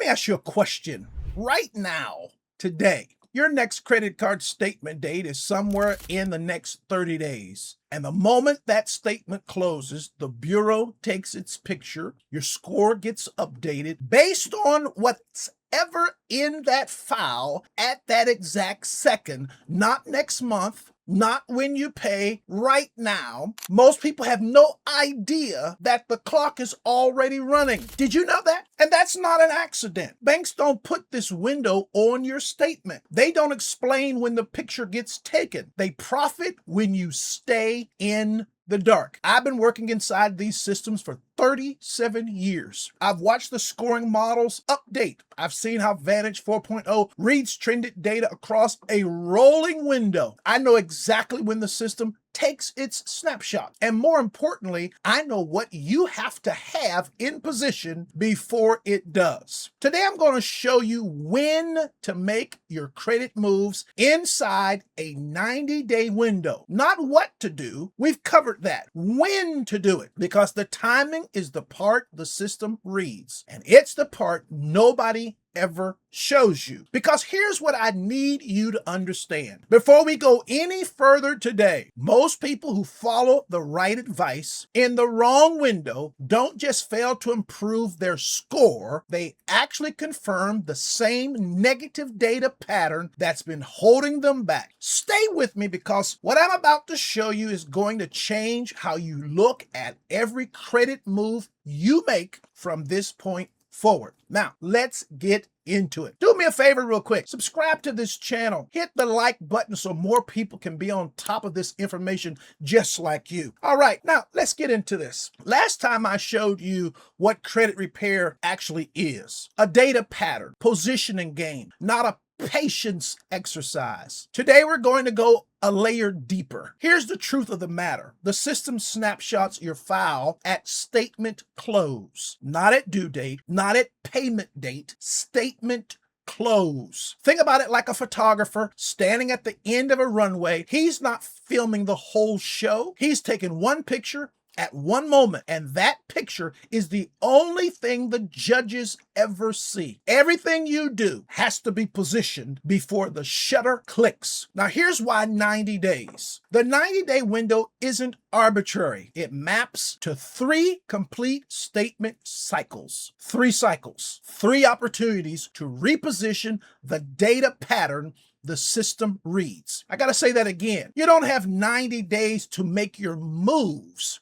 me ask you a question. Right now, today, your next credit card statement date is somewhere in the next 30 days. And the moment that statement closes, the bureau takes its picture, your score gets updated based on what's ever in that file at that exact second, not next month, not when you pay, right now. Most people have no idea that the clock is already running. Did you know that? And that's not an accident. Banks don't put this window on your statement. They don't explain when the picture gets taken. They profit when you stay in the dark. I've been working inside these systems for 37 years. I've watched the scoring models update. I've seen how Vantage 4.0 reads trended data across a rolling window. I know exactly when the system takes its snapshot. And more importantly, I know what you have to have in position before it does. Today, I'm going to show you when to make your credit moves inside a 90-day window. Not what to do. We've covered that. When to do it, because the timing is the part the system reads. And it's the part nobody ever shows you. Because here's what I need you to understand. Before we go any further today, most people who follow the right advice in the wrong window don't just fail to improve their score, they actually confirm the same negative data pattern that's been holding them back. Stay with me, because what I'm about to show you is going to change how you look at every credit move you make from this point forward. Now, let's get into it. Do me a favor real quick. Subscribe to this channel. Hit the like button so more people can be on top of this information just like you. All right, now let's get into this. Last time I showed you what credit repair actually is. A data pattern, positioning game, not a patience exercise. Today we're going to go a layer deeper. Here's the truth of the matter. The system snapshots your file at statement close, not at due date, not at payment date, statement close. Think about it like a photographer standing at the end of a runway. He's not filming the whole show. He's taking one picture at one moment, and that picture is the only thing the judges ever see. Everything you do has to be positioned before the shutter clicks. Now, here's why 90 days. The 90-day window isn't arbitrary. It maps to 3 complete statement cycles. 3 cycles, 3 opportunities to reposition the data pattern the system reads. I gotta say that again. You don't have 90 days to make your moves.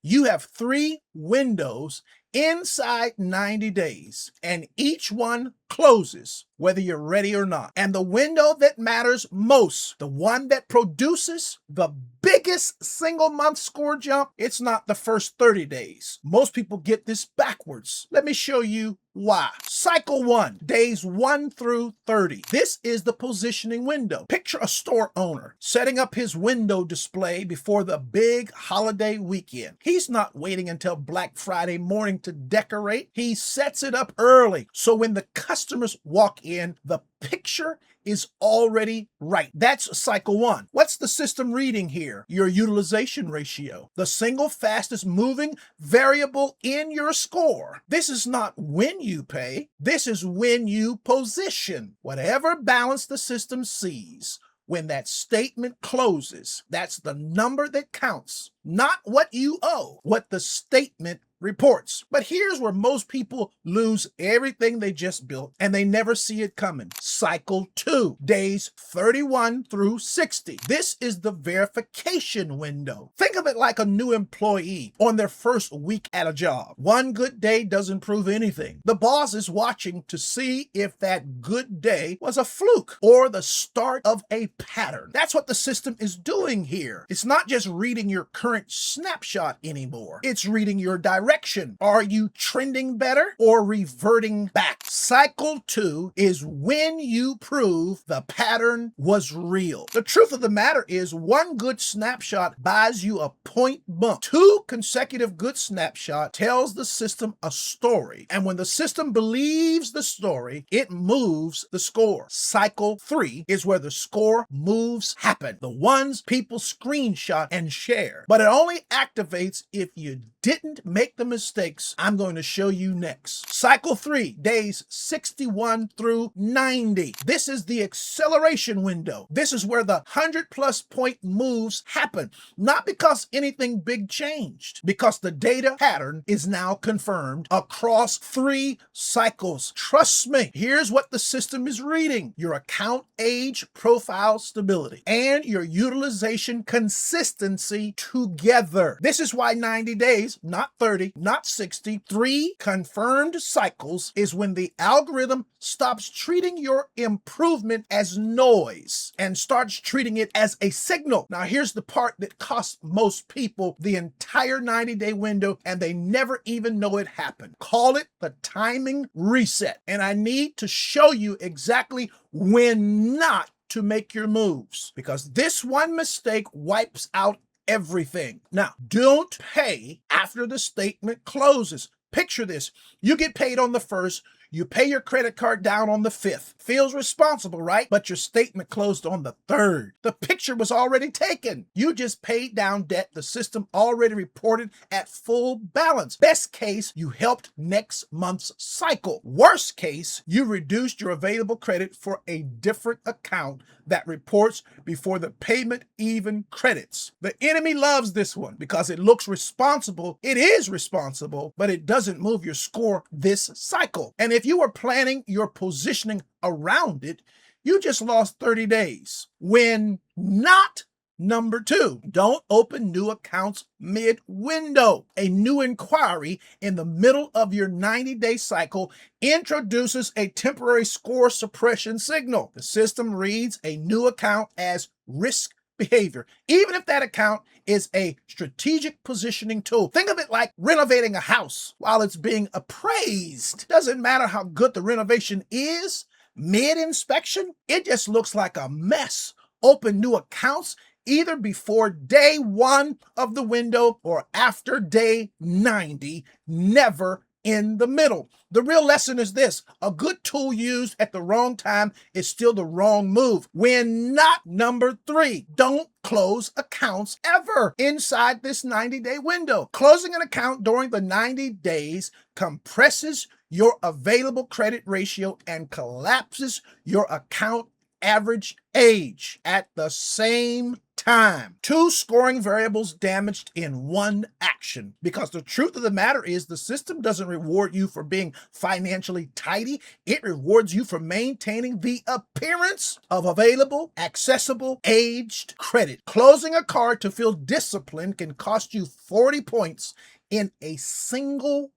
You have 3 windows inside 90 days, and each one closes whether you're ready or not. And the window that matters most, the one that produces the biggest single month score jump, it's not the first 30 days. Most people get this backwards. Let me show you why. Cycle 1, days 1 through 30. This is the positioning window. Picture a store owner setting up his window display before the big holiday weekend. He's not waiting until Black Friday morning to decorate. He sets it up early, so when the customers walk in, the picture is already right. That's cycle 1. What's the system reading here? Your utilization ratio, the single fastest moving variable in your score. This is not when you pay. This is when you position. Whatever balance the system sees when that statement closes, that's the number that counts, not what you owe, what the statement reports. But here's where most people lose everything they just built, and they never see it coming. Cycle 2, days 31 through 60. This is the verification window. Think of it like a new employee on their first week at a job. One good day doesn't prove anything. The boss is watching to see if that good day was a fluke or the start of a pattern. That's what the system is doing here. It's not just reading your current snapshot anymore. It's reading your direction. Are you trending better or reverting back? Cycle 2 is when you prove the pattern was real. The truth of the matter is, one good snapshot buys you a point bump. 2 consecutive good snapshots tells the system a story. And when the system believes the story, it moves the score. Cycle 3 is where the score moves happen. The ones people screenshot and share. But it only activates if you didn't make the mistakes I'm going to show you next. Cycle 3, days 61 through 90. This is the acceleration window. This is where the 100+ point moves happen. Not because anything big changed, because the data pattern is now confirmed across 3 cycles. Trust me, here's what the system is reading: your account age profile stability and your utilization consistency together. This is why 90 days, not 30, not 60, 3 confirmed cycles is when the algorithm stops treating your improvement as noise and starts treating it as a signal. Now, here's the part that costs most people the entire 90-day window, and they never even know it happened. Call it the timing reset. And I need to show you exactly when not to make your moves, because this one mistake wipes out everything. Now, don't pay after the statement closes. Picture this: you get paid on the 1st, you pay your credit card down on the 5th. Feels responsible, right? But your statement closed on the 3rd. The picture was already taken. You just paid down debt the system already reported at full balance. Best case, you helped next month's cycle. Worst case, you reduced your available credit for a different account that reports before the payment even credits. The enemy loves this one because it looks responsible. It is responsible, but it doesn't move your score this cycle. And if you were planning your positioning around it, you just lost 30 days. When not number 2, don't open new accounts mid-window. A new inquiry in the middle of your 90-day cycle introduces a temporary score suppression signal. The system reads a new account as risk behavior, even if that account is a strategic positioning tool. Think of it like renovating a house while it's being appraised. Doesn't matter how good the renovation is, mid-inspection, it just looks like a mess. Open new accounts either before day 1 of the window or after day 90, never in the middle. The real lesson is this: a good tool used at the wrong time is still the wrong move. When not number 3, don't close accounts ever inside this 90-day window. Closing an account during the 90 days compresses your available credit ratio and collapses your account average age at the same time. 2 scoring variables damaged in one action. Because the truth of the matter is, the system doesn't reward you for being financially tidy. It rewards you for maintaining the appearance of available, accessible, aged credit. Closing a card to feel disciplined can cost you 40 points in a single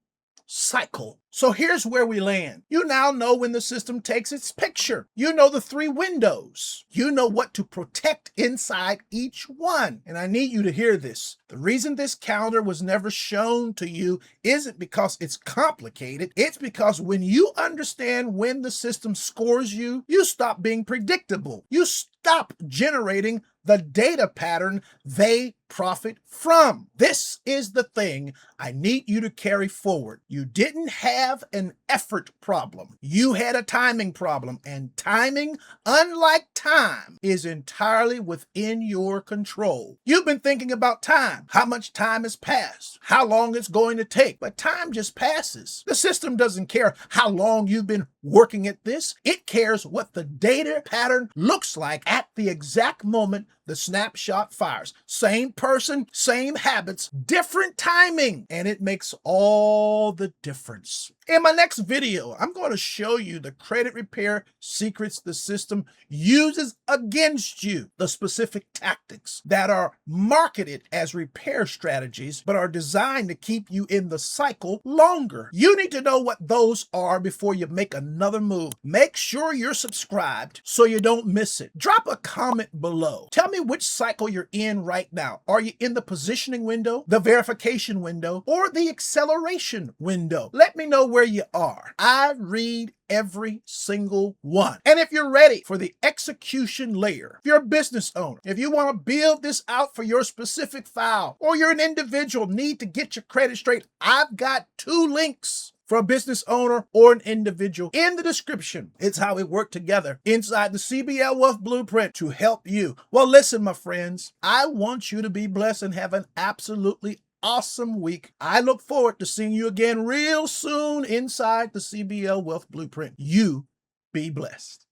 cycle. So here's where we land. You now know when the system takes its picture. You know the 3 windows. You know what to protect inside each one. And I need you to hear this. The reason this calendar was never shown to you isn't because it's complicated. It's because when you understand when the system scores you, you stop being predictable. You stop generating the data pattern they profit from. This is the thing I need you to carry forward. You didn't have an effort problem. You had a timing problem, and timing, unlike time, is entirely within your control. You've been thinking about time, how much time has passed, how long it's going to take, but time just passes. The system doesn't care how long you've been working at this. It cares what the data pattern looks like at the exact moment the snapshot fires. Same person, same habits, different timing, and it makes all the difference. In my next video, I'm going to show you the credit repair secrets the system uses against you, the specific tactics that are marketed as repair strategies, but are designed to keep you in the cycle longer. You need to know what those are before you make another move. Make sure you're subscribed so you don't miss it. Drop a comment below. Tell me which cycle you're in right now. Are you in the positioning window, the verification window, or the acceleration window? Let me know where you are. I read every single one. And if you're ready for the execution layer, if you're a business owner, if you want to build this out for your specific file, or you're an individual, need to get your credit straight, I've got 2 links for a business owner or an individual in the description. It's how we work together inside the CBL Wealth Blueprint to help you. Well, listen, my friends, I want you to be blessed and have an absolutely awesome week. I look forward to seeing you again real soon inside the CBL Wealth Blueprint. You be blessed.